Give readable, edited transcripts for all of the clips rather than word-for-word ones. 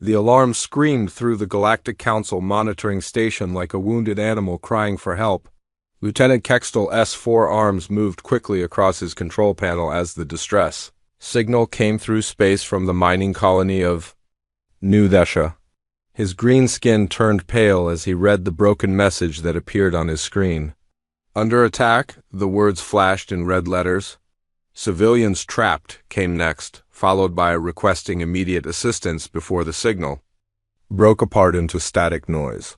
The alarm screamed through the Galactic Council monitoring station like a wounded animal crying for help. Lieutenant Kextel's forearms moved quickly across his control panel as the distress signal came through space from the mining colony of New Desha. His green skin turned pale as he read the broken message that appeared on his screen. Under attack, the words flashed in red letters. Civilians trapped came next, followed by requesting immediate assistance before the signal broke apart into static noise.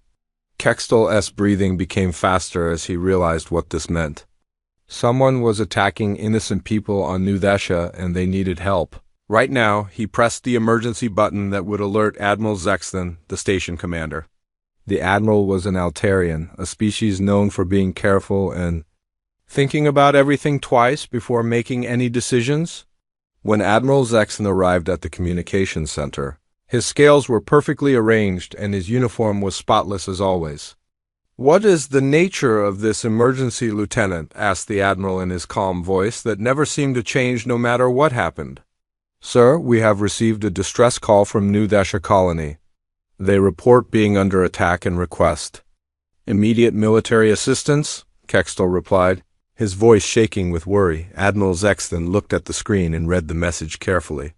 Kextel's breathing became faster as he realized what this meant. Someone was attacking innocent people on New Desha and they needed help. Right now, he pressed the emergency button that would alert Admiral Zexton, the station commander. The Admiral was an Altarian, a species known for being careful and thinking about everything twice before making any decisions. When Admiral Zexton arrived at the communications center, his scales were perfectly arranged and his uniform was spotless as always. "What is the nature of this emergency, Lieutenant?" asked the Admiral in his calm voice that never seemed to change no matter what happened. "Sir, we have received a distress call from New Desha Colony. They report being under attack and request immediate military assistance," Kextel replied, his voice shaking with worry. Admiral Zexton looked at the screen and read the message carefully.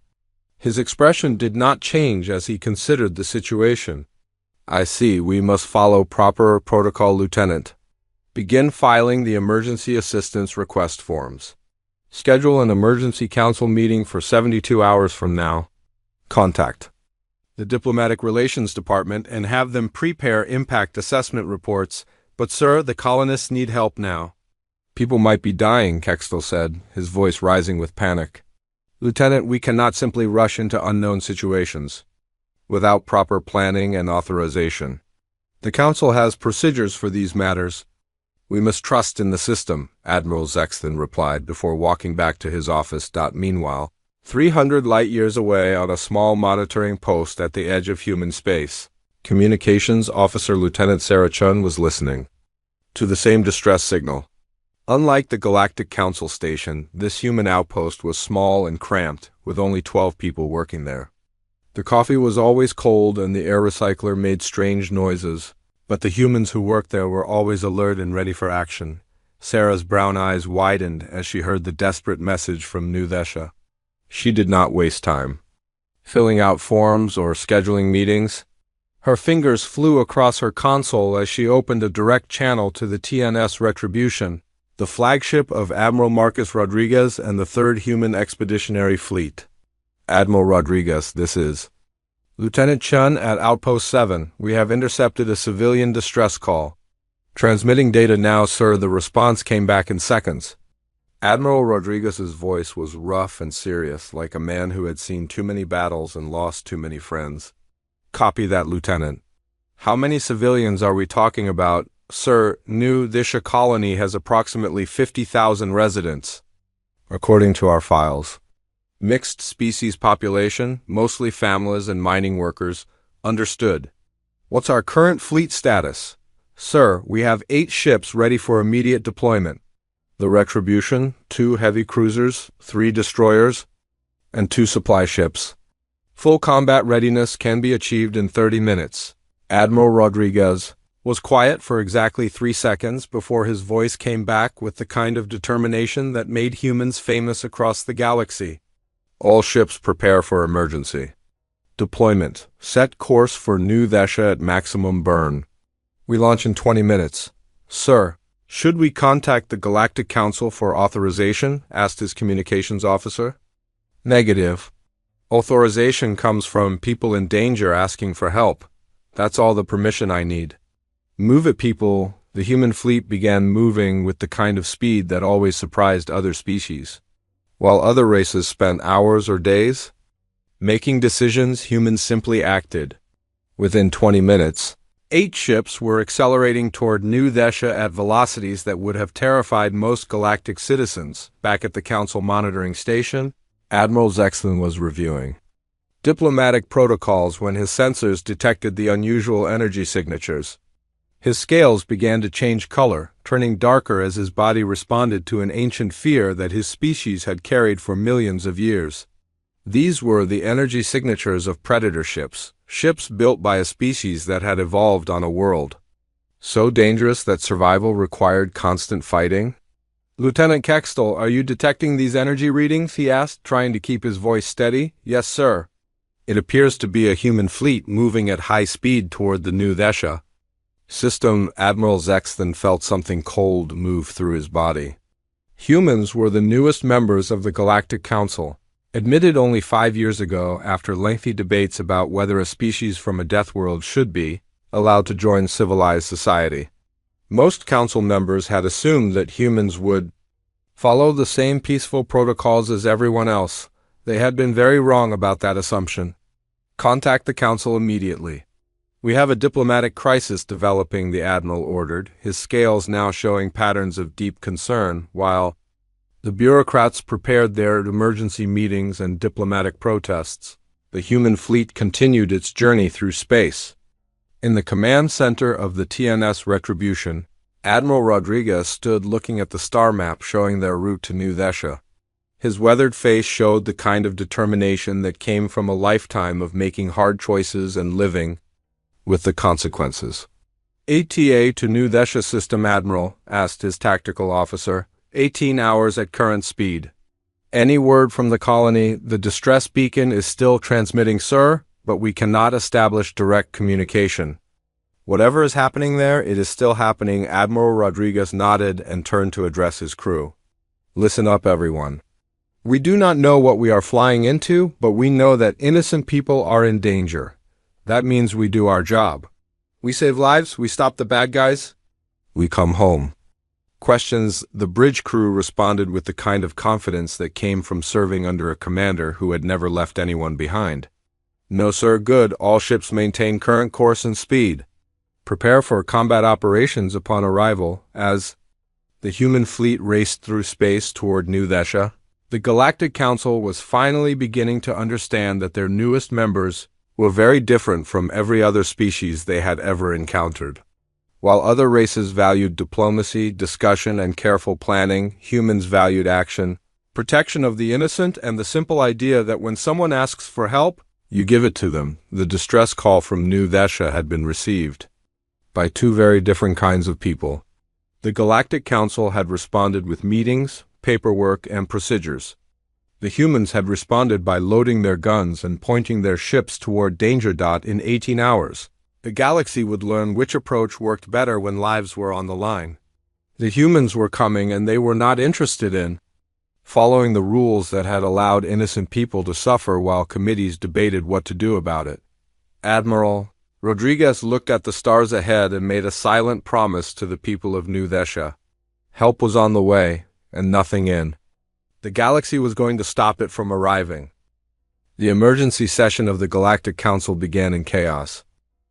His expression did not change as he considered the situation. "I see. We must follow proper protocol, Lieutenant. Begin filing the emergency assistance request forms. Schedule an emergency council meeting for 72 hours from now. Contact the Diplomatic Relations Department and have them prepare impact assessment reports. But sir, the colonists need help now." "People might be dying," Kextel said, his voice rising with panic. "Lieutenant, we cannot simply rush into unknown situations without proper planning and authorization. The Council has procedures for these matters. We must trust in the system," Admiral Zexton replied before walking back to his office. Meanwhile, 300 light-years away on a small monitoring post at the edge of human space, Communications Officer Lieutenant Sarah Chun was listening to the same distress signal. Unlike the Galactic Council station, this human outpost was small and cramped, with only 12 people working there. The coffee was always cold and the air recycler made strange noises, but the humans who worked there were always alert and ready for action. Sarah's brown eyes widened as she heard the desperate message from New Desha. She did not waste time filling out forms or scheduling meetings. Her fingers flew across her console as she opened a direct channel to the TNS Retribution, the flagship of Admiral Marcus Rodriguez and the 3rd Human Expeditionary Fleet. "Admiral Rodriguez, this is Lieutenant Chun at Outpost 7. We have intercepted a civilian distress call. Transmitting data now, sir." The response came back in seconds. Admiral Rodriguez's voice was rough and serious, like a man who had seen too many battles and lost too many friends. "Copy that, Lieutenant. How many civilians are we talking about?" "Sir, New Desha Colony has approximately 50,000 residents, according to our files. Mixed species population, mostly families and mining workers." "Understood. What's our current fleet status?" "Sir, we have 8 ships ready for immediate deployment. The Retribution, 2 heavy cruisers, 3 destroyers, and 2 supply ships. Full combat readiness can be achieved in 30 minutes. Admiral Rodriguez was quiet for exactly 3 seconds before his voice came back with the kind of determination that made humans famous across the galaxy. "All ships prepare for emergency deployment. Set course for New Desha at maximum burn. We launch in 20 minutes. "Sir, should we contact the Galactic Council for authorization?" asked his communications officer. "Negative. Authorization comes from people in danger asking for help. That's all the permission I need." "Move it, people." The human fleet began moving with the kind of speed that always surprised other species. While other races spent hours or days making decisions, humans simply acted. Within 20 minutes, 8 ships were accelerating toward New Desha at velocities that would have terrified most galactic citizens. Back at the Council monitoring station, Admiral Zexton was reviewing diplomatic protocols when his sensors detected the unusual energy signatures. His scales began to change color, turning darker as his body responded to an ancient fear that his species had carried for millions of years. These were the energy signatures of predator ships, ships built by a species that had evolved on a world so dangerous that survival required constant fighting. "Lieutenant Kextel, are you detecting these energy readings?" he asked, trying to keep his voice steady. "Yes, sir. It appears to be a human fleet moving at high speed toward the new Desha." System Admiral Zexton felt something cold move through his body. Humans were the newest members of the Galactic Council, admitted only 5 years ago after lengthy debates about whether a species from a Deathworld should be allowed to join civilized society. Most council members had assumed that humans would follow the same peaceful protocols as everyone else. They had been very wrong about that assumption. "Contact the council immediately. We have a diplomatic crisis developing," the admiral ordered, his scales now showing patterns of deep concern, while the bureaucrats prepared their emergency meetings and diplomatic protests. The human fleet continued its journey through space. In the command center of the TNS Retribution, Admiral Rodriguez stood looking at the star map showing their route to New Desha. His weathered face showed the kind of determination that came from a lifetime of making hard choices and living with the consequences. "ATA to New Desha System, Admiral," asked his tactical officer. 18 hours at current speed. "Any word from the colony? The distress beacon is still transmitting, sir, but we cannot establish direct communication." "Whatever is happening there, it is still happening." Admiral Rodriguez nodded and turned to address his crew. "Listen up, everyone. We do not know what we are flying into, but we know that innocent people are in danger. That means we do our job. We save lives, we stop the bad guys, we come home." Questions. The bridge crew responded with the kind of confidence that came from serving under a commander who had never left anyone behind. "No, sir. Good. All ships maintain current course and speed. Prepare for combat operations upon arrival." As the human fleet raced through space toward New Desha, the Galactic Council was finally beginning to understand that their newest members were very different from every other species they had ever encountered. While other races valued diplomacy, discussion, and careful planning, humans valued action, protection of the innocent, and the simple idea that when someone asks for help, you give it to them. The distress call from New Desha had been received by two very different kinds of people. The Galactic Council had responded with meetings, paperwork, and procedures. The humans had responded by loading their guns and pointing their ships toward Danger Dot in 18 hours. The galaxy would learn which approach worked better when lives were on the line. The humans were coming, and they were not interested in following the rules that had allowed innocent people to suffer while committees debated what to do about it. Admiral Rodriguez looked at the stars ahead and made a silent promise to the people of New Desha. Help was on the way, and nothing in. The galaxy was going to stop it from arriving. The emergency session of the Galactic Council began in chaos.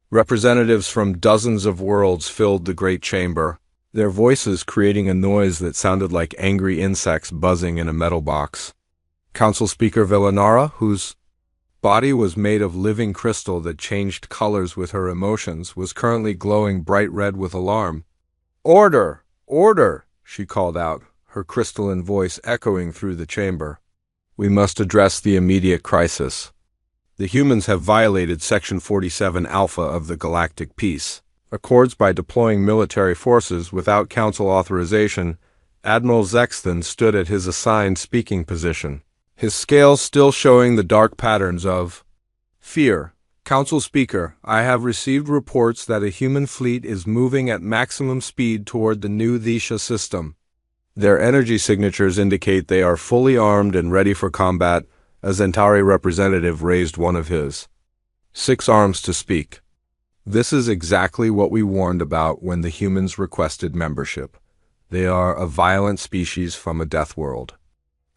Representatives from dozens of worlds filled the great chamber, their voices creating a noise that sounded like angry insects buzzing in a metal box. Council Speaker Villanara, whose body was made of living crystal that changed colors with her emotions, was currently glowing bright red with alarm. "Order! Order!" she called out, her crystalline voice echoing through the chamber. "We must address the immediate crisis. The humans have violated Section 47 Alpha of the Galactic Peace Accords by deploying military forces without council authorization." Admiral Zexton stood at his assigned speaking position, his scales still showing the dark patterns of fear. "Council Speaker, I have received reports that a human fleet is moving at maximum speed toward the New Desha system. Their energy signatures indicate they are fully armed and ready for combat." A Zentari representative raised one of his 6 arms to speak. "This is exactly what we warned about when the humans requested membership. They are a violent species from a death world.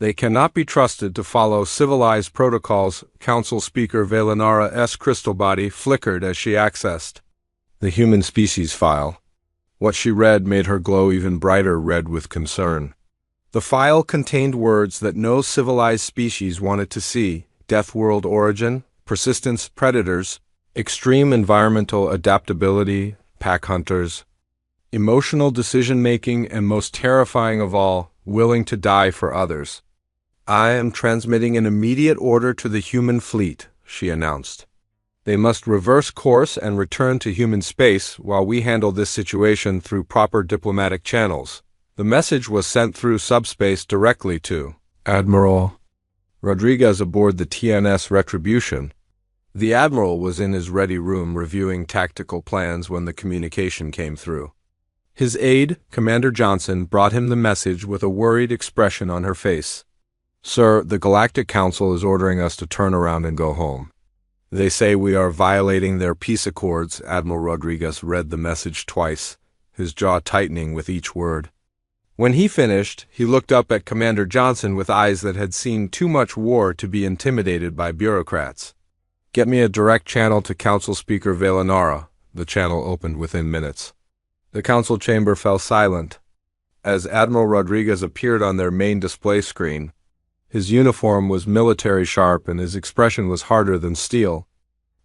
They cannot be trusted to follow civilized protocols." Council Speaker Velanara's crystal body flickered as she accessed the human species file. What she read made her glow even brighter red with concern. The file contained words that no civilized species wanted to see: Deathworld origin, persistence, predators, extreme environmental adaptability, pack hunters, emotional decision-making, and most terrifying of all, willing to die for others. I am transmitting an immediate order to the human fleet, she announced. They must reverse course and return to human space while we handle this situation through proper diplomatic channels. The message was sent through subspace directly to Admiral Rodriguez aboard the TNS Retribution. The Admiral was in his ready room reviewing tactical plans when the communication came through. His aide, Commander Johnson, brought him the message with a worried expression on her face. Sir, the Galactic Council is ordering us to turn around and go home. They say we are violating their peace accords. Admiral Rodriguez read the message twice, his jaw tightening with each word. When he finished, he looked up at Commander Johnson with eyes that had seen too much war to be intimidated by bureaucrats. Get me a direct channel to Council Speaker Velanara. The channel opened within minutes. The council chamber fell silent. As Admiral Rodriguez appeared on their main display screen, his uniform was military sharp and his expression was harder than steel.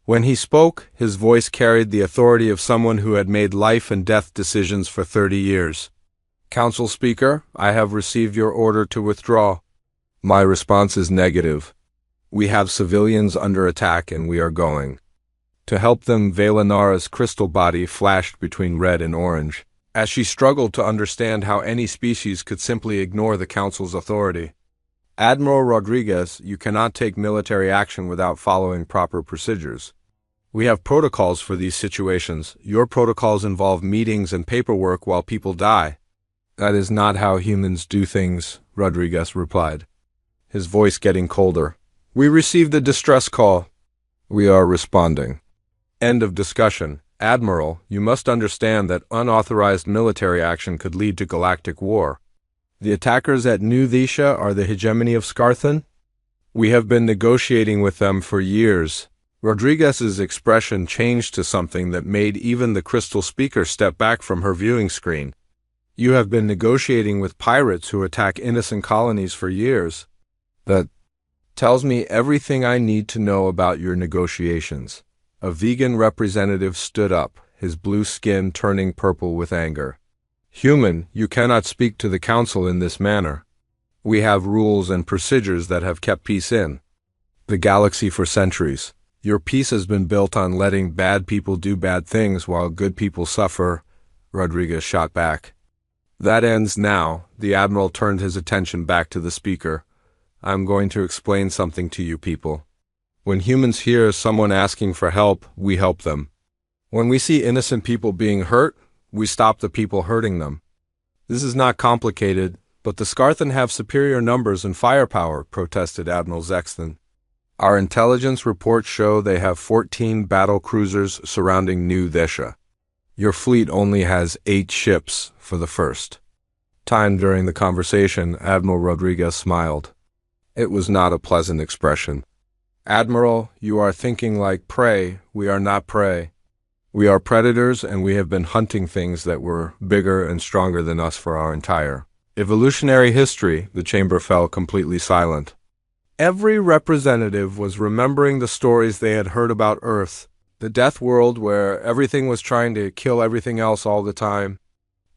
When he spoke, his voice carried the authority of someone who had made life and death decisions for 30 years. Council Speaker, I have received your order to withdraw. My response is negative. We have civilians under attack and we are going. To help them, Velanara's crystal body flashed between red and orange, as she struggled to understand how any species could simply ignore the Council's authority. Admiral Rodriguez, you cannot take military action without following proper procedures. We have protocols for these situations. Your protocols involve meetings and paperwork while people die. That is not how humans do things, Rodriguez replied, his voice getting colder. We received a distress call. We are responding. End of discussion. Admiral, you must understand that unauthorized military action could lead to galactic war. The attackers at New Thesha are the hegemony of Scarthan. We have been negotiating with them for years. Rodriguez's expression changed to something that made even the crystal speaker step back from her viewing screen. You have been negotiating with pirates who attack innocent colonies for years. That tells me everything I need to know about your negotiations. A vegan representative stood up, his blue skin turning purple with anger. Human, you cannot speak to the Council in this manner. We have rules and procedures that have kept peace in the galaxy for centuries. Your peace has been built on letting bad people do bad things while good people suffer, Rodriguez shot back. That ends now. The Admiral turned his attention back to the speaker. I'm going to explain something to you people. When humans hear someone asking for help, we help them. When we see innocent people being hurt, we stop the people hurting them. This is not complicated, but the Scarthan have superior numbers and firepower, protested Admiral Zexton. Our intelligence reports show they have 14 battle cruisers surrounding New Thesha. Your fleet only has 8 ships for the first time. During the conversation, Admiral Rodriguez smiled. It was not a pleasant expression. Admiral, you are thinking like prey. We are not prey. We are predators, and we have been hunting things that were bigger and stronger than us for our entire evolutionary history. The chamber fell completely silent. Every representative was remembering the stories they had heard about Earth, the death world where everything was trying to kill everything else all the time.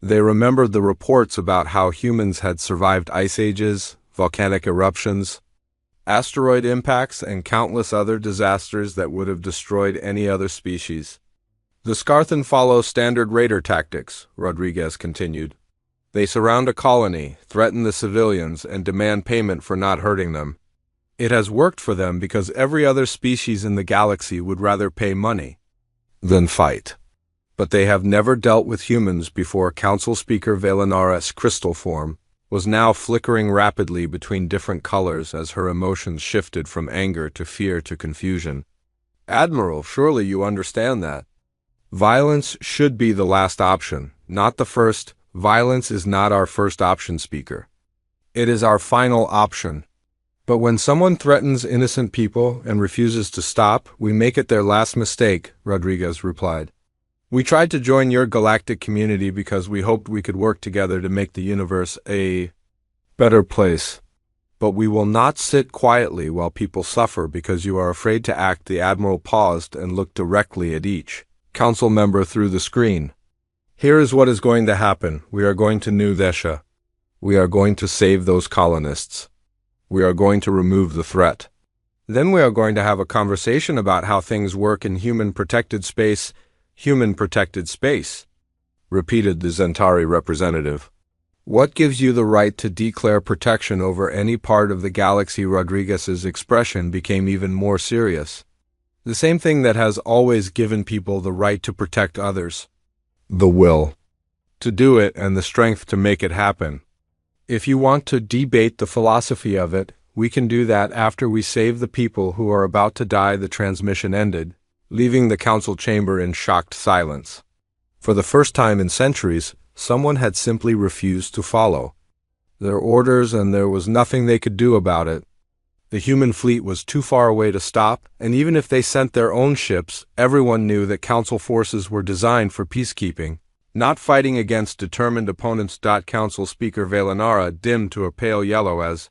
They remembered the reports about how humans had survived ice ages, volcanic eruptions, asteroid impacts, and countless other disasters that would have destroyed any other species. The Scarthan follow standard raider tactics, Rodriguez continued. They surround a colony, threaten the civilians, and demand payment for not hurting them. It has worked for them because every other species in the galaxy would rather pay money than fight. But they have never dealt with humans before. Council Speaker Velanara's crystal form was now flickering rapidly between different colors as her emotions shifted from anger to fear to confusion. Admiral, surely you understand that. Violence should be the last option, not the first. Violence is not our first option, Speaker. It is our final option. But when someone threatens innocent people and refuses to stop, we make it their last mistake, Rodriguez replied. We tried to join your galactic community because we hoped we could work together to make the universe a better place. But we will not sit quietly while people suffer because you are afraid to act. The Admiral paused and looked directly at each council member through the screen. Here is what is going to happen. We are going to New Thesha. We are going to save those colonists. We are going to remove the threat. Then we are going to have a conversation about how things work in human-protected space, repeated the Zentari representative. What gives you the right to declare protection over any part of the galaxy? Rodriguez's expression became even more serious. The same thing that has always given people the right to protect others. The will to do it and the strength to make it happen. If you want to debate the philosophy of it, we can do that after we save the people who are about to die. The transmission ended, leaving the council chamber in shocked silence. For the first time in centuries, someone had simply refused to follow their orders, and there was nothing they could do about it. The human fleet was too far away to stop, and even if they sent their own ships, everyone knew that council forces were designed for peacekeeping, not fighting against determined opponents. Council Speaker Velanara dimmed to a pale yellow as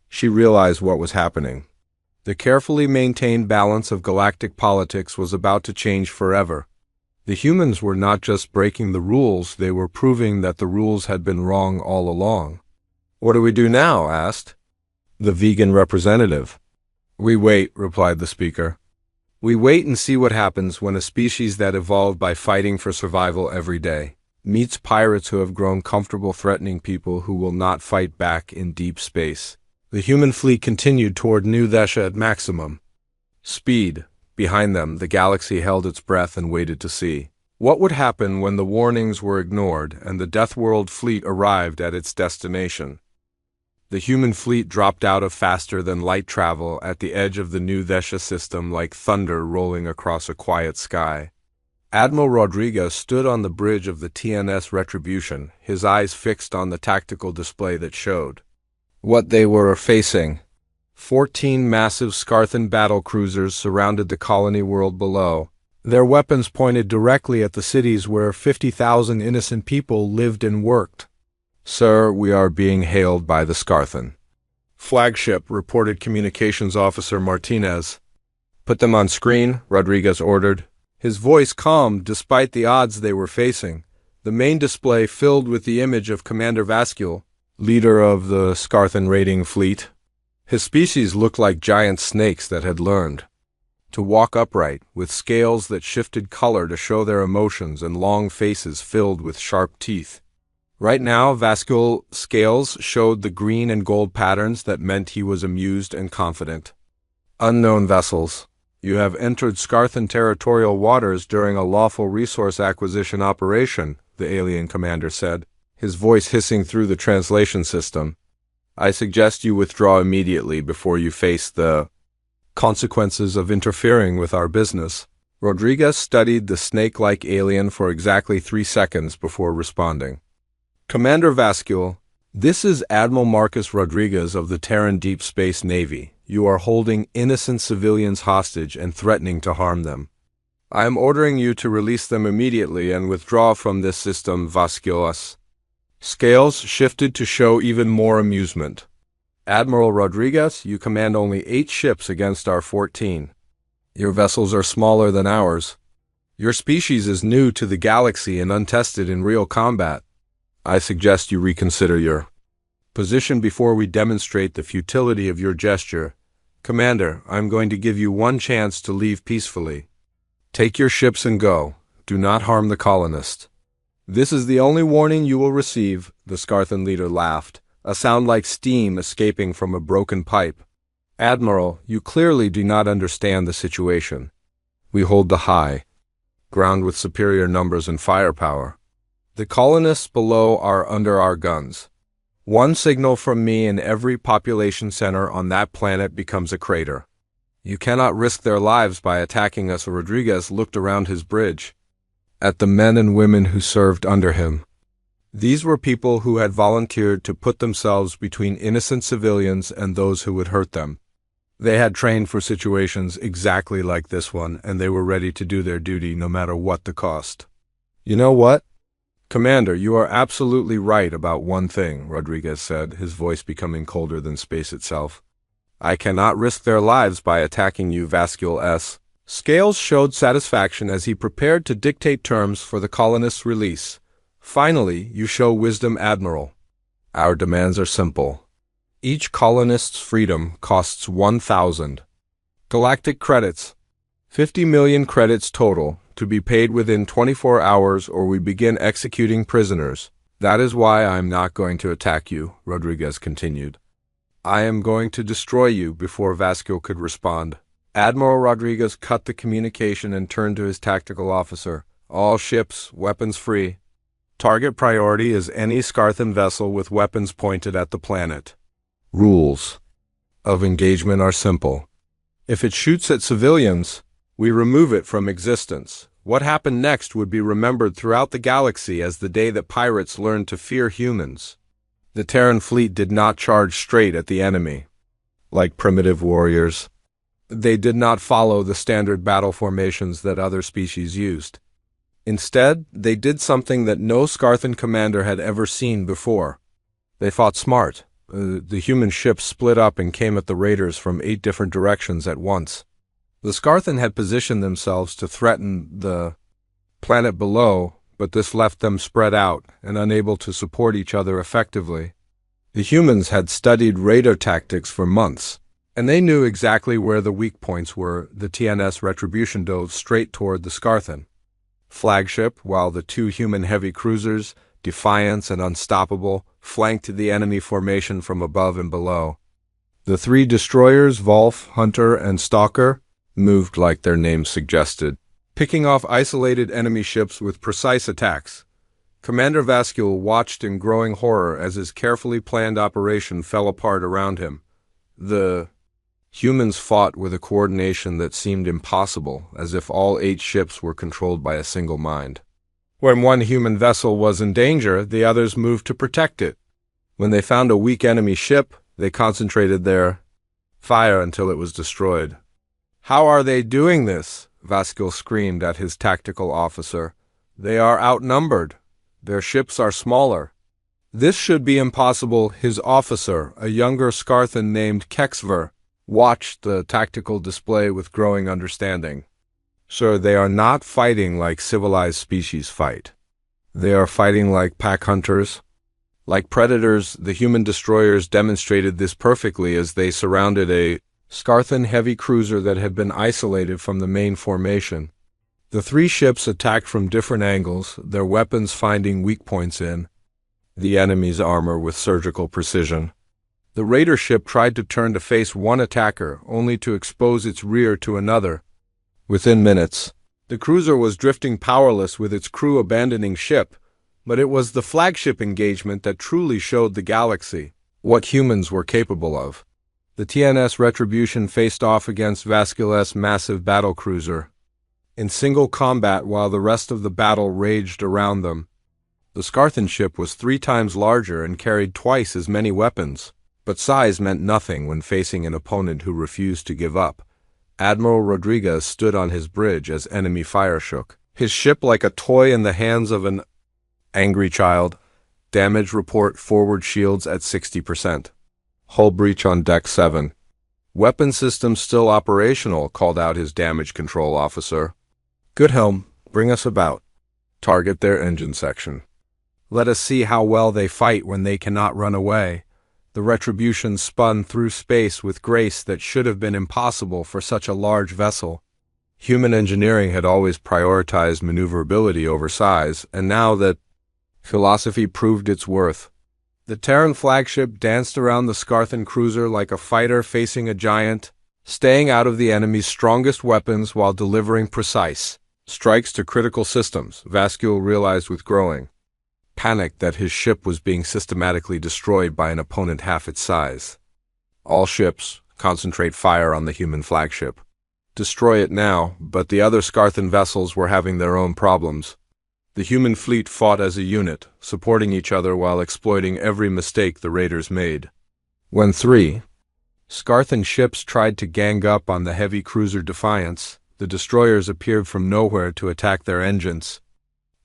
she realized what was happening. The carefully maintained balance of galactic politics was about to change forever. The humans were not just breaking the rules, they were proving that the rules had been wrong all along. What do we do now? Asked the vegan representative. We wait, replied the speaker. We wait and see what happens when a species that evolved by fighting for survival every day meets pirates who have grown comfortable threatening people who will not fight back in deep space. The human fleet continued toward New Desha at maximum speed. Behind them, the galaxy held its breath and waited to see what would happen when the warnings were ignored and the Deathworld fleet arrived at its destination. The human fleet dropped out of faster-than-light travel at the edge of the New Desha system like thunder rolling across a quiet sky. Admiral Rodriguez stood on the bridge of the TNS Retribution, his eyes fixed on the tactical display that showed what they were facing. 14 massive Scarthan battle cruisers surrounded the colony world below, their weapons pointed directly at the cities where 50,000 innocent people lived and worked. Sir, we are being hailed by the Scarthan flagship, reported Communications Officer Martinez. Put them on screen, Rodriguez ordered, his voice calm despite the odds they were facing. The main display filled with the image of Commander Vascule, leader of the Scarthan raiding fleet. His species looked like giant snakes that had learned to walk upright, with scales that shifted color to show their emotions and long faces filled with sharp teeth. Right now, Vascule's scales showed the green and gold patterns that meant he was amused and confident. Unknown vessels. You have entered Scarthan territorial waters during a lawful resource acquisition operation, the alien commander said, his voice hissing through the translation system. I suggest you withdraw immediately before you face the consequences of interfering with our business. Rodriguez studied the snake-like alien for exactly 3 seconds before responding. Commander Vascule, this is Admiral Marcus Rodriguez of the Terran Deep Space Navy. You are holding innocent civilians hostage and threatening to harm them. I am ordering you to release them immediately and withdraw from this system, Vascule's scales shifted to show even more amusement. Admiral Rodriguez, you command only 8 ships against our 14. Your vessels are smaller than ours. Your species is new to the galaxy and untested in real combat. I suggest you reconsider your position before we demonstrate the futility of your gesture. Commander, I'm going to give you one chance to leave peacefully. Take your ships and go. Do not harm the colonists. This is the only warning you will receive, the Scarthan leader laughed, a sound like steam escaping from a broken pipe. Admiral, you clearly do not understand the situation. We hold the high ground with superior numbers and firepower. The colonists below are under our guns. One signal from me and every population center on that planet becomes a crater. You cannot risk their lives by attacking us. Rodriguez looked around his bridge at the men and women who served under him. These were people who had volunteered to put themselves between innocent civilians and those who would hurt them. They had trained for situations exactly like this one, and they were ready to do their duty no matter what the cost. You know what? Commander, you are absolutely right about one thing, Rodriguez said, his voice becoming colder than space itself. I cannot risk their lives by attacking you, Vascule's scales showed satisfaction as he prepared to dictate terms for the colonists' release. Finally, you show wisdom, Admiral. Our demands are simple. Each colonist's freedom costs 1,000 galactic credits, 50 million credits total, to be paid within 24 hours or we begin executing prisoners. That is why I am not going to attack you, Rodriguez continued. I am going to destroy you before Vasquez could respond. Admiral Rodriguez cut the communication and turned to his tactical officer. All ships, weapons free. Target priority is any Scarthan vessel with weapons pointed at the planet. Rules of engagement are simple. If it shoots at civilians, we remove it from existence. What happened next would be remembered throughout the galaxy as the day that pirates learned to fear humans. The Terran fleet did not charge straight at the enemy. Like primitive warriors, they did not follow the standard battle formations that other species used. Instead, they did something that no Scarthan commander had ever seen before. They fought smart. The human ships split up and came at the raiders from 8 different directions at once. The Scarthan had positioned themselves to threaten the planet below, but this left them spread out and unable to support each other effectively. The humans had studied radar tactics for months, and they knew exactly where the weak points were. The TNS Retribution dove straight toward the Scarthan flagship, while the 2 human heavy cruisers, Defiance and Unstoppable, flanked the enemy formation from above and below. The 3 destroyers, Wolf, Hunter, and Stalker, moved like their names suggested, picking off isolated enemy ships with precise attacks. Commander Vasquez watched in growing horror as his carefully planned operation fell apart around him. The humans fought with a coordination that seemed impossible, as if all 8 ships were controlled by a single mind. When one human vessel was in danger, the others moved to protect it. When they found a weak enemy ship, they concentrated their fire until it was destroyed. "How are they doing this?" Vasquez screamed at his tactical officer. "They are outnumbered. Their ships are smaller." "This should be impossible." His officer, a younger Scarthan named Kexver, watched the tactical display with growing understanding. "Sir, they are not fighting like civilized species fight. They are fighting like pack hunters. Like predators, the human destroyers demonstrated this perfectly as they surrounded a Scarthan heavy cruiser that had been isolated from the main formation. The 3 ships attacked from different angles, their weapons finding weak points in the enemy's armor with surgical precision. The raider ship tried to turn to face one attacker, only to expose its rear to another. Within minutes, the cruiser was drifting powerless with its crew abandoning ship, but it was the flagship engagement that truly showed the galaxy what humans were capable of. The TNS Retribution faced off against Vasquez's massive battlecruiser in single combat while the rest of the battle raged around them. The Scarthan ship was 3 times larger and carried twice as many weapons, but size meant nothing when facing an opponent who refused to give up. Admiral Rodriguez stood on his bridge as enemy fire shook, his ship like a toy in the hands of an angry child. Damage report: forward shields at 60%. Hull breach on deck 7. Weapon systems still operational, called out his damage control officer. Goodhelm, bring us about. Target their engine section. Let us see how well they fight when they cannot run away. The Retribution spun through space with grace that should have been impossible for such a large vessel. Human engineering had always prioritized maneuverability over size, and now that philosophy proved its worth. The Terran flagship danced around the Scarthan cruiser like a fighter facing a giant, staying out of the enemy's strongest weapons while delivering precise strikes to critical systems. Vasquez realized with growing panic that his ship was being systematically destroyed by an opponent half its size. All ships, concentrate fire on the human flagship. Destroy it now, but the other Scarthan vessels were having their own problems. The human fleet fought as a unit, supporting each other while exploiting every mistake the raiders made. When 3 Scarthan ships tried to gang up on the heavy cruiser Defiance, the destroyers appeared from nowhere to attack their engines.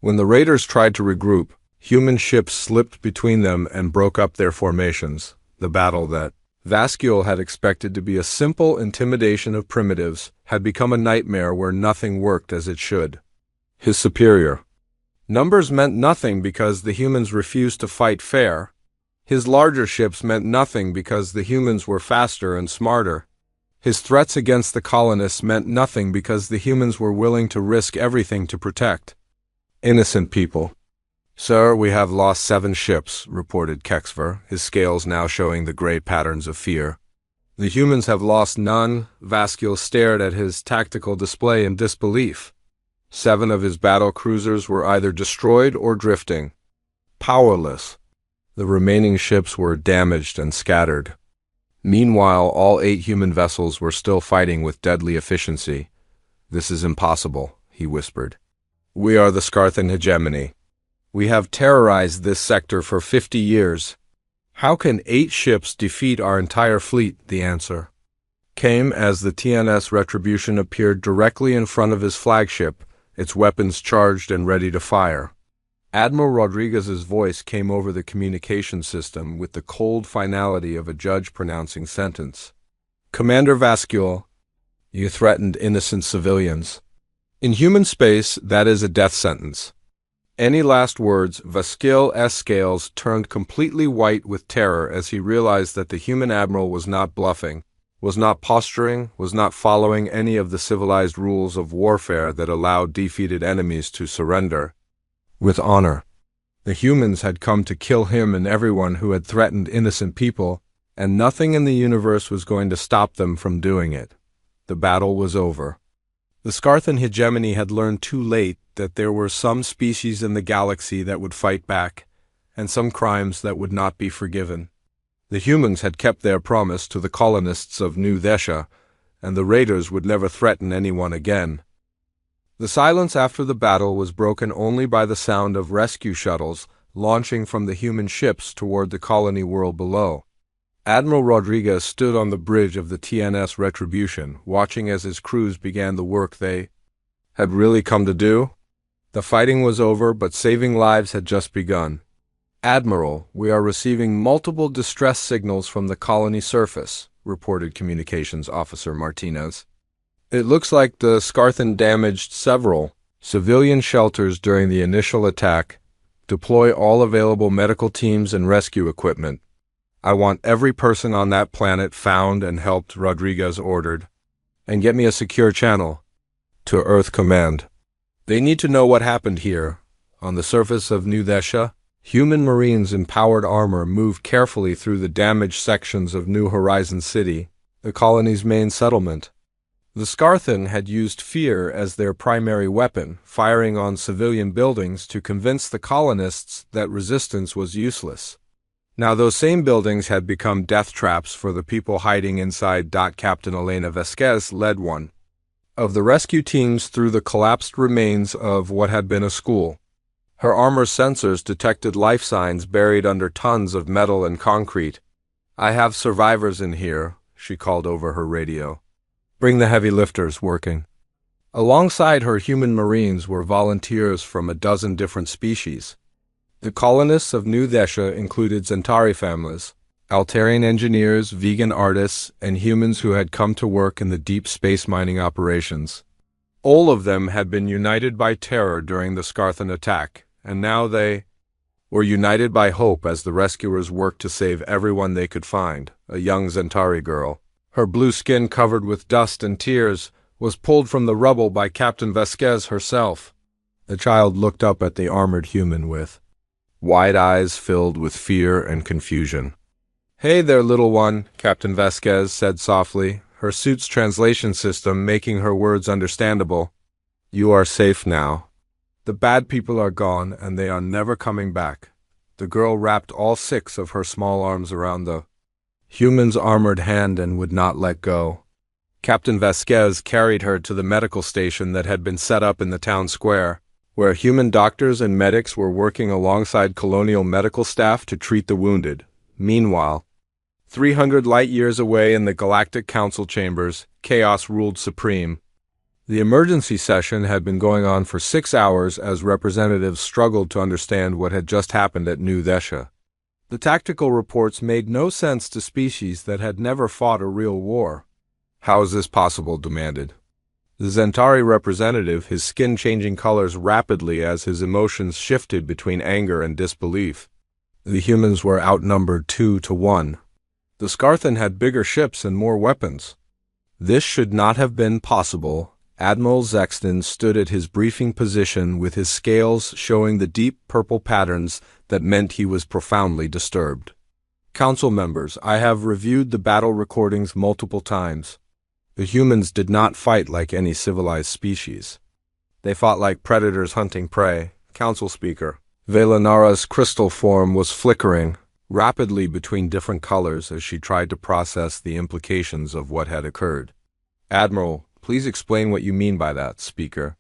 When the raiders tried to regroup, human ships slipped between them and broke up their formations. The battle that Vasquez had expected to be a simple intimidation of primitives had become a nightmare where nothing worked as it should. His superior numbers meant nothing because the humans refused to fight fair. His larger ships meant nothing because the humans were faster and smarter. His threats against the colonists meant nothing because the humans were willing to risk everything to protect innocent people. "Sir, we have lost 7 ships," reported Kexver, his scales now showing the gray patterns of fear. "The humans have lost none." Vasquez stared at his tactical display in disbelief. 7 of his battle cruisers were either destroyed or drifting, powerless. The remaining ships were damaged and scattered. Meanwhile, all 8 human vessels were still fighting with deadly efficiency. "This is impossible," he whispered. "We are the Scarthan hegemony. We have terrorized this sector for 50 years. How can 8 ships defeat our entire fleet?" The answer came as the TNS Retribution appeared directly in front of his flagship, its weapons charged and ready to fire. Admiral Rodriguez's voice came over the communication system with the cold finality of a judge pronouncing sentence. "Commander Vasquez, you threatened innocent civilians. In human space, that is a death sentence." Any last words? Vasquez's scales turned completely white with terror as he realized that the human admiral was not bluffing, was not posturing, was not following any of the civilized rules of warfare that allowed defeated enemies to surrender with honor. The humans had come to kill him and everyone who had threatened innocent people, and nothing in the universe was going to stop them from doing it. The battle was over. The Scarthan hegemony had learned too late that there were some species in the galaxy that would fight back, and some crimes that would not be forgiven. The humans had kept their promise to the colonists of New Thesha, and the raiders would never threaten anyone again. The silence after the battle was broken only by the sound of rescue shuttles launching from the human ships toward the colony world below. Admiral Rodriguez stood on the bridge of the TNS Retribution, watching as his crews began the work they had really come to do. The fighting was over, but saving lives had just begun. "Admiral, we are receiving multiple distress signals from the colony surface," reported Communications Officer Martinez. "It looks like the Scarthan damaged several civilian shelters during the initial attack. Deploy all available medical teams and rescue equipment. I want every person on that planet found and helped," Rodriguez ordered. "And get me a secure channel to Earth Command. They need to know what happened here." On the surface of New Thesha, human Marines in powered armor moved carefully through the damaged sections of New Horizon City, the colony's main settlement. The Scarthan had used fear as their primary weapon, firing on civilian buildings to convince the colonists that resistance was useless. Now those same buildings had become death traps for the people hiding inside. Captain Elena Vasquez led one of the rescue teams through the collapsed remains of what had been a school. Her armor sensors detected life signs buried under tons of metal and concrete. "I have survivors in here," she called over her radio. "Bring the heavy lifters working." Alongside her human Marines were volunteers from a dozen different species. The colonists of New Thesha included Centauri families, Altarian engineers, vegan artists, and humans who had come to work in the deep space mining operations. All of them had been united by terror during the Scarthan attack, and now they were united by hope as the rescuers worked to save everyone they could find. A young Centauri girl, her blue skin covered with dust and tears, was pulled from the rubble by Captain Vasquez herself. The child looked up at the armored human with wide eyes filled with fear and confusion. "Hey there, little one," Captain Vasquez said softly, her suit's translation system making her words understandable. "You are safe now. The bad people are gone, and they are never coming back." The girl wrapped all 6 of her small arms around the human's armored hand and would not let go. Captain Vasquez carried her to the medical station that had been set up in the town square, where human doctors and medics were working alongside colonial medical staff to treat the wounded. Meanwhile, 300 light-years away in the Galactic Council chambers, chaos ruled supreme. The emergency session had been going on for 6 hours as representatives struggled to understand what had just happened at New Thesha. The tactical reports made no sense to species that had never fought a real war. "How is this possible?" demanded the Centauri representative, his skin changing colors rapidly as his emotions shifted between anger and disbelief. The humans were outnumbered 2-1. The Scarthan had bigger ships and more weapons. This should not have been possible. Admiral Zexton stood at his briefing position with his scales showing the deep purple patterns that meant he was profoundly disturbed. Council members, I have reviewed the battle recordings multiple times. The humans did not fight like any civilized species. They fought like predators hunting prey. Council Speaker. Velanara's crystal form was flickering rapidly between different colors as she tried to process the implications of what had occurred. Admiral, please explain what you mean by that, Speaker.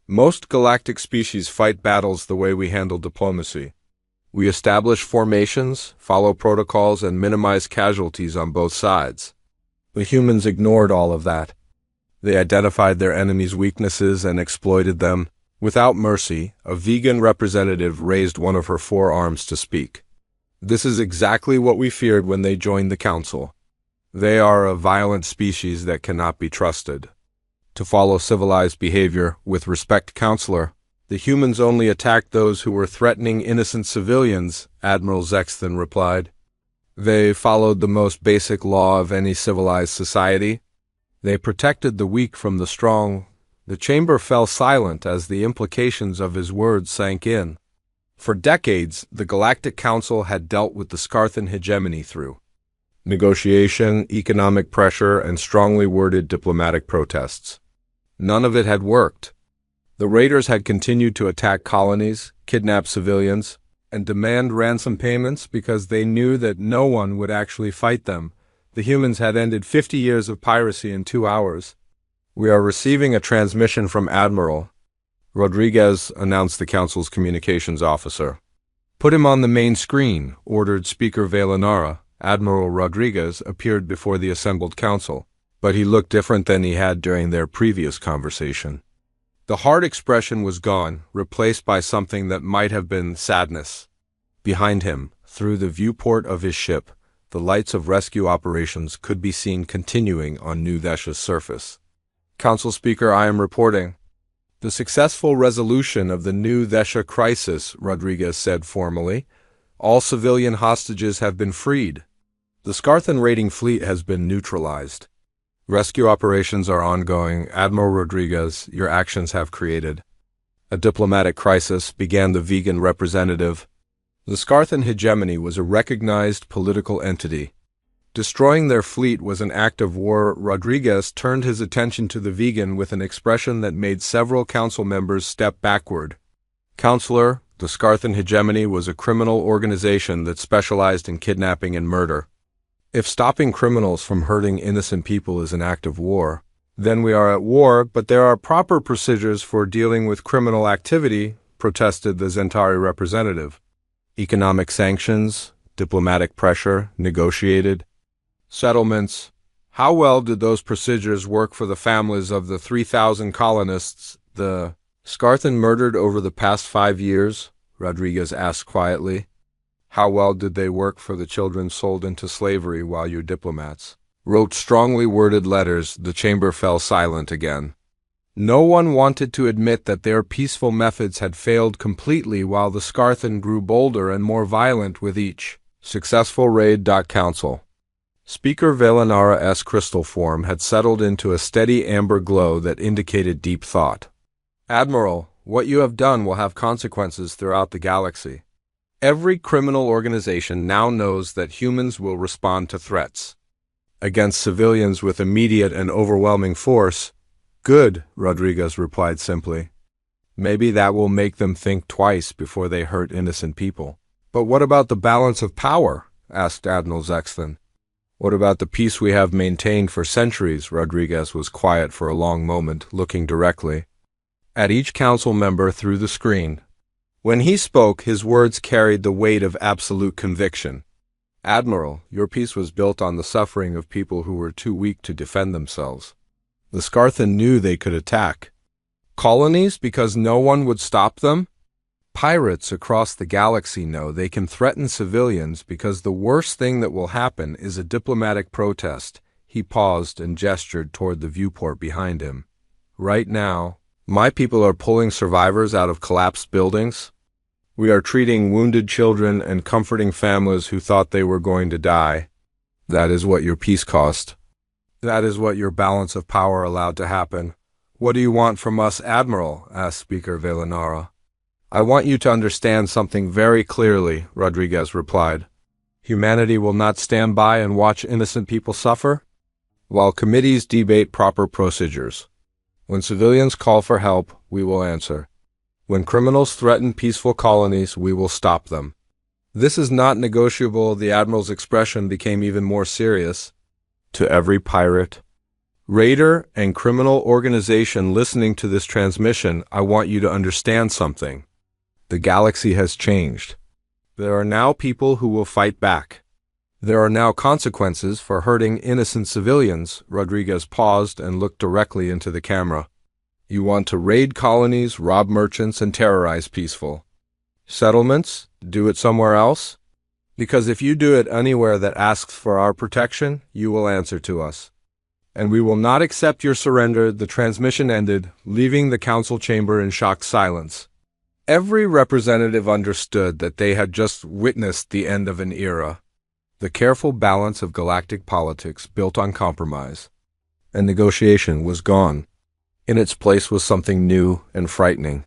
Most galactic species fight battles the way we handle diplomacy. We establish formations, follow protocols, and minimize casualties on both sides. The humans ignored all of that. They identified their enemies' weaknesses and exploited them. Without mercy, a vegan representative raised one of her forearms to speak. This is exactly what we feared when they joined the Council. They are a violent species that cannot be trusted. To follow civilized behavior with respect, Counselor, the humans only attacked those who were threatening innocent civilians, Admiral Zexton replied. They followed the most basic law of any civilized society. They protected the weak from the strong. The chamber fell silent as the implications of his words sank in. For decades, the Galactic Council had dealt with the Scarthan hegemony through negotiation, economic pressure, and strongly worded diplomatic protests. None of it had worked. The raiders had continued to attack colonies, kidnap civilians, and demand ransom payments because they knew that no one would actually fight them. The humans had ended 50 years of piracy in 2 hours. We are receiving a transmission from Admiral Rodriguez, announced the Council's communications officer. Put him on the main screen, ordered Speaker Velanara. Admiral Rodriguez appeared before the assembled Council, but he looked different than he had during their previous conversation. The hard expression was gone, replaced by something that might have been sadness. Behind him, through the viewport of his ship, the lights of rescue operations could be seen continuing on New Desha's surface. Council Speaker, I am reporting the successful resolution of the New Desha crisis, Rodriguez said formally. All civilian hostages have been freed. The Scarthan raiding fleet has been neutralized. Rescue operations are ongoing. Admiral Rodriguez, your actions have created a diplomatic crisis, began the vegan representative. The Scarthan hegemony was a recognized political entity. Destroying their fleet was an act of war. Rodriguez turned his attention to the vegan with an expression that made several council members step backward. Counselor, the Scarthan hegemony was a criminal organization that specialized in kidnapping and murder. If stopping criminals from hurting innocent people is an act of war, then we are at war, but there are proper procedures for dealing with criminal activity, protested the Zentari representative. Economic sanctions, diplomatic pressure, negotiated settlements. How well did those procedures work for the families of the 3,000 colonists the Scarthan murdered over the past 5 years? Rodriguez asked quietly. How well did they work for the children sold into slavery while your diplomats wrote strongly worded letters? The chamber fell silent again. No one wanted to admit that their peaceful methods had failed completely while the Scarthan grew bolder and more violent with each successful raid. Council. Speaker Velanara's crystal form had settled into a steady amber glow that indicated deep thought. Admiral, what you have done will have consequences throughout the galaxy. Every criminal organization now knows that humans will respond to threats against civilians with immediate and overwhelming force. Good, Rodriguez replied simply. Maybe that will make them think twice before they hurt innocent people. But what about the balance of power? Asked Admiral Zexton. What about the peace we have maintained for centuries? Rodriguez was quiet for a long moment, looking directly at each council member through the screen. When he spoke, his words carried the weight of absolute conviction. Admiral, your peace was built on the suffering of people who were too weak to defend themselves. The Scarthan knew they could attack colonies because no one would stop them. Pirates across the galaxy know they can threaten civilians because the worst thing that will happen is a diplomatic protest. He paused and gestured toward the viewport behind him. Right now, my people are pulling survivors out of collapsed buildings. We are treating wounded children and comforting families who thought they were going to die. That is what your peace cost. That is what your balance of power allowed to happen. What do you want from us, Admiral? Asked Speaker Velanara. I want you to understand something very clearly, Rodriguez replied. Humanity will not stand by and watch innocent people suffer, while committees debate proper procedures. When civilians call for help, we will answer. When criminals threaten peaceful colonies, we will stop them. This is not negotiable. The Admiral's expression became even more serious. To every pirate, raider, and criminal organization listening to this transmission, I want you to understand something. The galaxy has changed. There are now people who will fight back. There are now consequences for hurting innocent civilians. Rodriguez paused and looked directly into the camera. You want to raid colonies, rob merchants, and terrorize peaceful settlements? Do it somewhere else? Because if you do it anywhere that asks for our protection, you will answer to us. And we will not accept your surrender. The transmission ended, leaving the council chamber in shocked silence. Every representative understood that they had just witnessed the end of an era. The careful balance of galactic politics built on compromise and negotiation was gone. In its place was something new and frightening.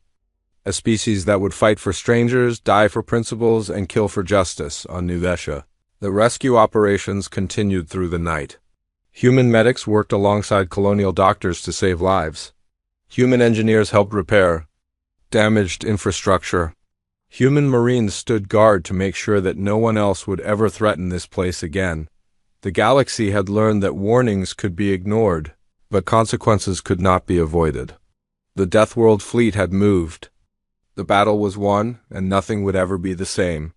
A species that would fight for strangers, die for principles, and kill for justice on New Vesha. The rescue operations continued through the night. Human medics worked alongside colonial doctors to save lives. Human engineers helped repair damaged infrastructure. Human marines stood guard to make sure that no one else would ever threaten this place again. The galaxy had learned that warnings could be ignored, but consequences could not be avoided. The Deathworld fleet had moved. The battle was won, and nothing would ever be the same.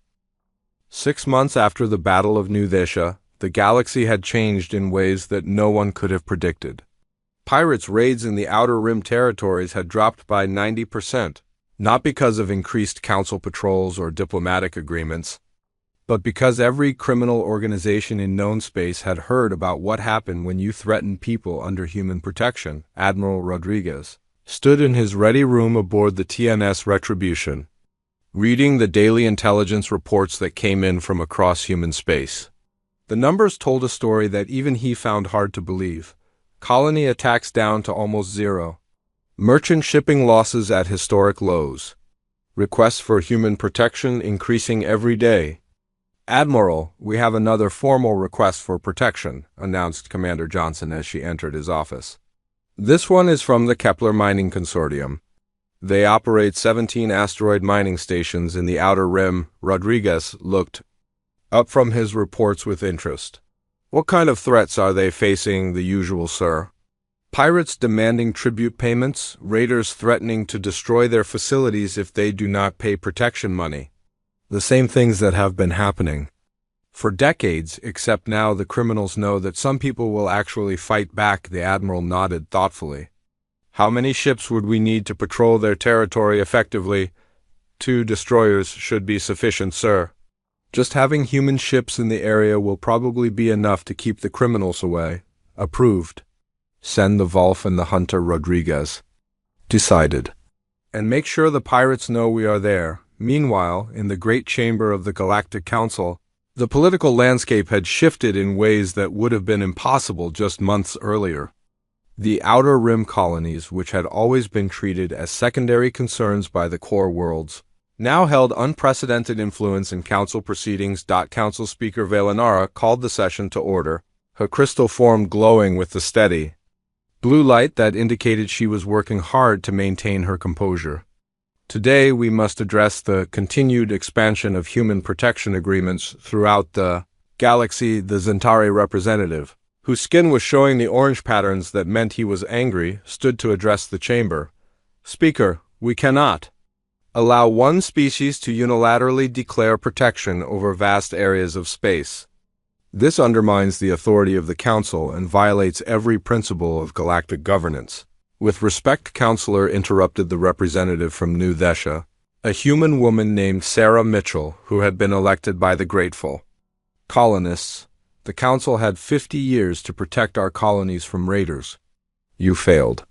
6 months after the Battle of New Vesha, the galaxy had changed in ways that no one could have predicted. Pirates' raids in the Outer Rim territories had dropped by 90%, not because of increased council patrols or diplomatic agreements, but because every criminal organization in known space had heard about what happened when you threatened people under human protection. Admiral Rodriguez stood in his ready room aboard the TNS Retribution, reading the daily intelligence reports that came in from across human space. The numbers told a story that even he found hard to believe. Colony attacks down to almost zero. Merchant shipping losses at historic lows. Requests for human protection increasing every day. Admiral, we have another formal request for protection, announced Commander Johnson as she entered his office. This one is from the Kepler Mining Consortium. They operate 17 asteroid mining stations in the Outer Rim. Rodriguez looked up from his reports with interest. What kind of threats are they facing? The usual, sir. Pirates demanding tribute payments, raiders threatening to destroy their facilities if they do not pay protection money. The same things that have been happening for decades, except now the criminals know that some people will actually fight back. The Admiral nodded thoughtfully. How many ships would we need to patrol their territory effectively? 2 destroyers should be sufficient, sir. Just having human ships in the area will probably be enough to keep the criminals away. Approved. Send the Wolf and the Hunter. Rodriguez decided. And make sure the pirates know we are there. Meanwhile, in the Great Chamber of the Galactic Council, the political landscape had shifted in ways that would have been impossible just months earlier. The Outer Rim colonies, which had always been treated as secondary concerns by the core worlds, now held unprecedented influence in council proceedings. Council Speaker Velanara called the session to order, her crystal form glowing with the steady blue light that indicated she was working hard to maintain her composure. Today we must address the continued expansion of human protection agreements throughout the galaxy. The Zentari representative, whose skin was showing the orange patterns that meant he was angry, stood to address the chamber. Speaker, we cannot allow one species to unilaterally declare protection over vast areas of space. This undermines the authority of the Council and violates every principle of galactic governance. With respect, Counselor, interrupted the representative from New Vesha, a human woman named Sarah Mitchell, who had been elected by the grateful colonists. The Council had 50 years to protect our colonies from raiders. You failed.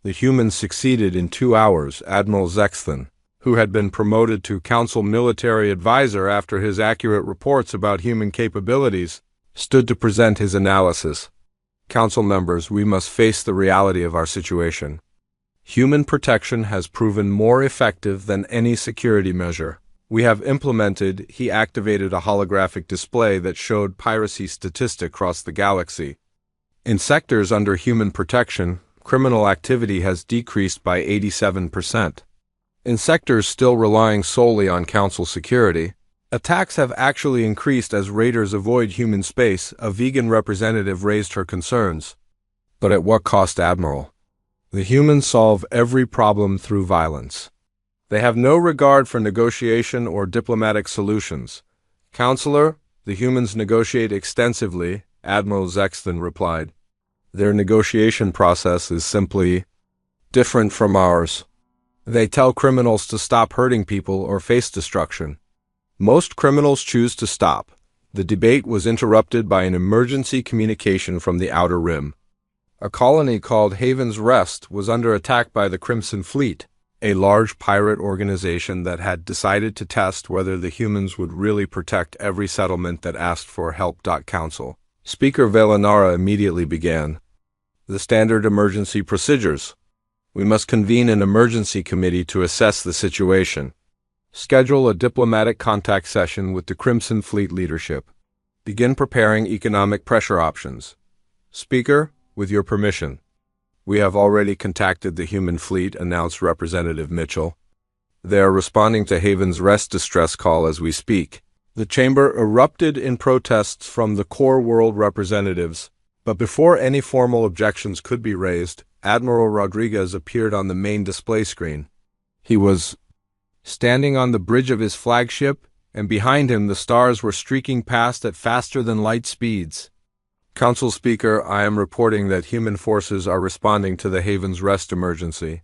The humans succeeded in 2 hours. Admiral Zexthan who had been promoted to Council Military Advisor after his accurate reports about human capabilities, stood to present his analysis. Council members, we must face the reality of our situation. Human protection has proven more effective than any security measure. We have implemented, he activated a holographic display that showed piracy statistics across the galaxy. In sectors under human protection, criminal activity has decreased by 87%. In sectors still relying solely on Council security, attacks have actually increased as raiders avoid human space, a vegan representative raised her concerns. But at what cost, Admiral? The humans solve every problem through violence. They have no regard for negotiation or diplomatic solutions. Counselor, the humans negotiate extensively, Admiral Zexton replied. Their negotiation process is simply different from ours. They tell criminals to stop hurting people or face destruction. Most criminals choose to stop. The debate was interrupted by an emergency communication from the Outer Rim. A colony called Haven's Rest was under attack by the Crimson Fleet, a large pirate organization that had decided to test whether the humans would really protect every settlement that asked for help. Council Speaker Velanara immediately began. The standard emergency procedures. We must convene an emergency committee to assess the situation. Schedule a diplomatic contact session with the Crimson Fleet leadership. Begin preparing economic pressure options. Speaker, with your permission. We have already contacted the human fleet, announced Representative Mitchell. They are responding to Haven's Rest distress call as we speak. The chamber erupted in protests from the core world representatives, but before any formal objections could be raised, Admiral Rodriguez appeared on the main display screen. He was standing on the bridge of his flagship, and behind him the stars were streaking past at faster than light speeds. Council Speaker, I am reporting that human forces are responding to the Haven's Rest emergency.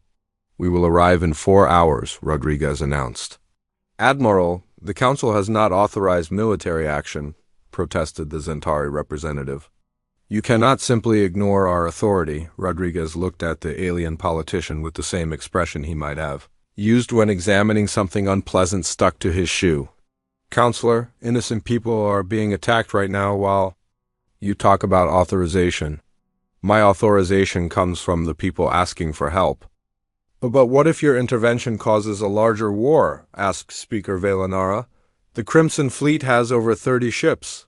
We will arrive in 4 hours, Rodriguez announced. Admiral, the Council has not authorized military action, protested the Zentari representative. You cannot simply ignore our authority, Rodriguez looked at the alien politician with the same expression he might have used when examining something unpleasant stuck to his shoe. Counselor, innocent people are being attacked right now while you talk about authorization. My authorization comes from the people asking for help. But what if your intervention causes a larger war? Asked Speaker Velanara. The Crimson Fleet has over 30 ships.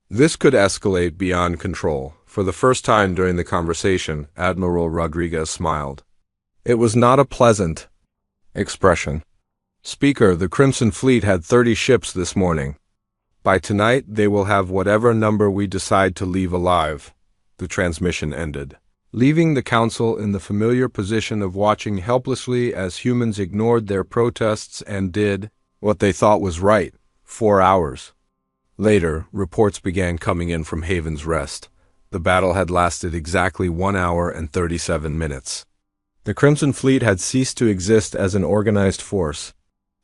This could escalate beyond control. For the first time during the conversation, Admiral Rodriguez smiled. It was not a pleasant expression. Speaker, the Crimson Fleet had 30 ships this morning. By tonight, they will have whatever number we decide to leave alive. The transmission ended, leaving the Council in the familiar position of watching helplessly as humans ignored their protests and did what they thought was right. 4 hours. Later, reports began coming in from Haven's Rest. The battle had lasted exactly 1 hour and 37 minutes. The Crimson Fleet had ceased to exist as an organized force.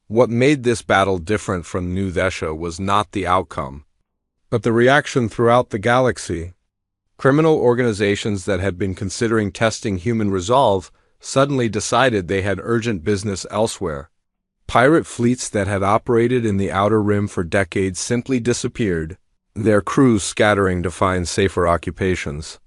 What made this battle different from New Thesha was not the outcome, but the reaction throughout the galaxy. Criminal organizations that had been considering testing human resolve suddenly decided they had urgent business elsewhere. Pirate fleets that had operated in the Outer Rim for decades simply disappeared, their crews scattering to find safer occupations.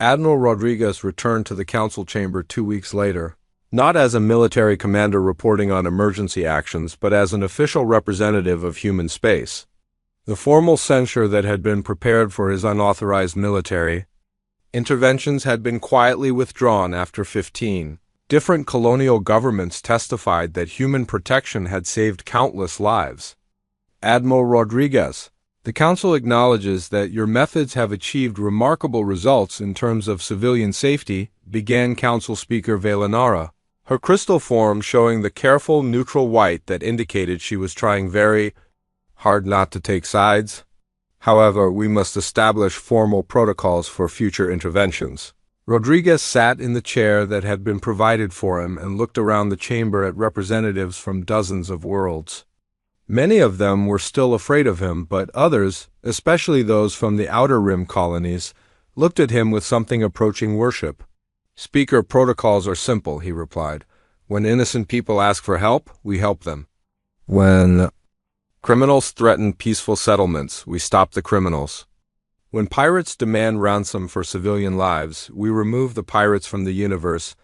Admiral Rodriguez returned to the Council chamber 2 weeks later, not as a military commander reporting on emergency actions, but as an official representative of human space. The formal censure that had been prepared for his unauthorized military interventions had been quietly withdrawn after 15. Different colonial governments testified that human protection had saved countless lives. Admiral Rodriguez, the Council acknowledges that your methods have achieved remarkable results in terms of civilian safety, began Council Speaker Velanara, her crystal form showing the careful neutral white that indicated she was trying very hard not to take sides. However, we must establish formal protocols for future interventions. Rodriguez sat in the chair that had been provided for him and looked around the chamber at representatives from dozens of worlds. Many of them were still afraid of him, but others, especially those from the Outer Rim colonies, looked at him with something approaching worship. Speaker, protocols are simple, he replied. When innocent people ask for help, we help them. When criminals threaten peaceful settlements, we stop the criminals. When pirates demand ransom for civilian lives, we remove the pirates from the universe.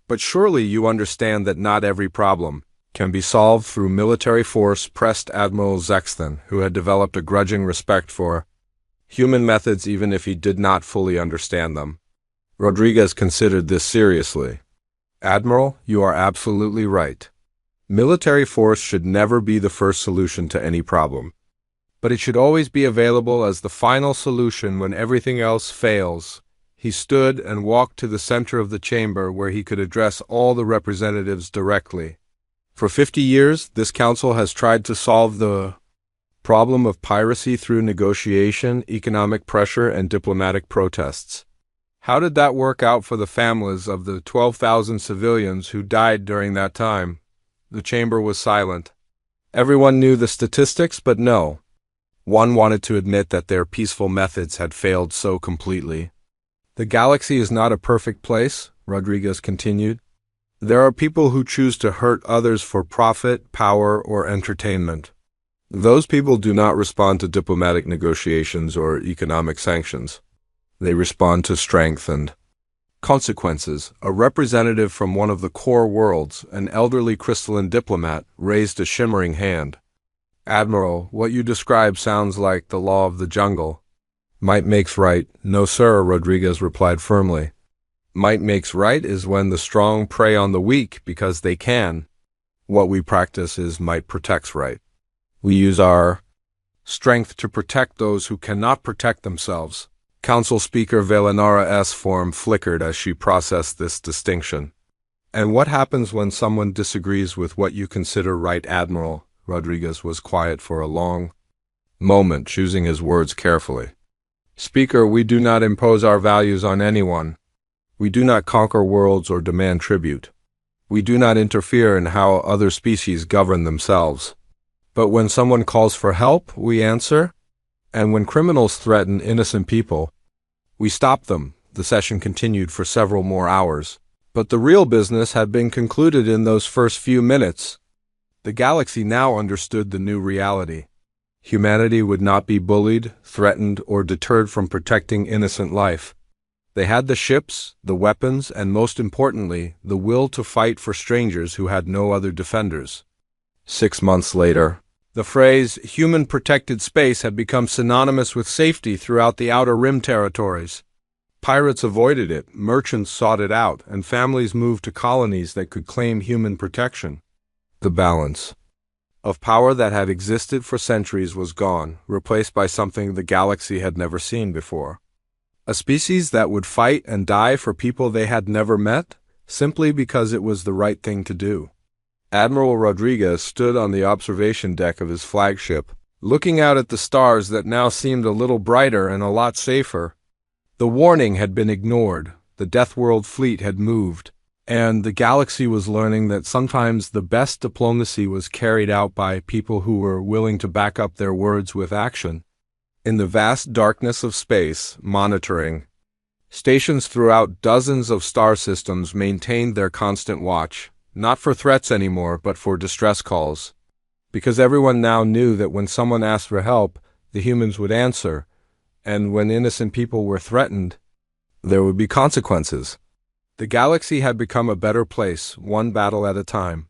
But surely you understand that not every problem can be solved through military force, pressed Admiral Zexton, who had developed a grudging respect for human methods even if he did not fully understand them. Rodriguez considered this seriously. Admiral, you are absolutely right. Military force should never be the first solution to any problem. But it should always be available as the final solution when everything else fails. He stood and walked to the center of the chamber where he could address all the representatives directly. For 50 years, this council has tried to solve the problem of piracy through negotiation, economic pressure, and diplomatic protests. How did that work out for the families of the 12,000 civilians who died during that time? The chamber was silent. Everyone knew the statistics, but no one wanted to admit that their peaceful methods had failed so completely. The galaxy is not a perfect place, Rodriguez continued. There are people who choose to hurt others for profit, power, or entertainment. Those people do not respond to diplomatic negotiations or economic sanctions. They respond to strength and consequences. A representative from one of the core worlds, an elderly crystalline diplomat, raised a shimmering hand. Admiral, what you describe sounds like the law of the jungle. Might makes right. No, sir, Rodriguez replied firmly. Might makes right is when the strong prey on the weak because they can. What we practice is might protects right. We use our strength to protect those who cannot protect themselves. Council Speaker Velenara's form flickered as she processed this distinction. And what happens when someone disagrees with what you consider right, Admiral? Rodriguez was quiet for a long moment, choosing his words carefully. Speaker, we do not impose our values on anyone. We do not conquer worlds or demand tribute. We do not interfere in how other species govern themselves. But when someone calls for help, we answer. And when criminals threaten innocent people, we stop them. The session continued for several more hours. But the real business had been concluded in those first few minutes. The galaxy now understood the new reality. Humanity would not be bullied, threatened, or deterred from protecting innocent life. They had the ships, the weapons, and most importantly, the will to fight for strangers who had no other defenders. 6 months later, the phrase human protected space had become synonymous with safety throughout the Outer Rim territories. Pirates avoided it, merchants sought it out, and families moved to colonies that could claim human protection. The balance of power that had existed for centuries was gone, replaced by something the galaxy had never seen before. A species that would fight and die for people they had never met, simply because it was the right thing to do. Admiral Rodriguez stood on the observation deck of his flagship, looking out at the stars that now seemed a little brighter and a lot safer. The warning had been ignored, the Deathworld fleet had moved, and the galaxy was learning that sometimes the best diplomacy was carried out by people who were willing to back up their words with action. In the vast darkness of space, monitoring stations throughout dozens of star systems maintained their constant watch, not for threats anymore, but for distress calls. Because everyone now knew that when someone asked for help, the humans would answer, and when innocent people were threatened, there would be consequences. The galaxy had become a better place, one battle at a time.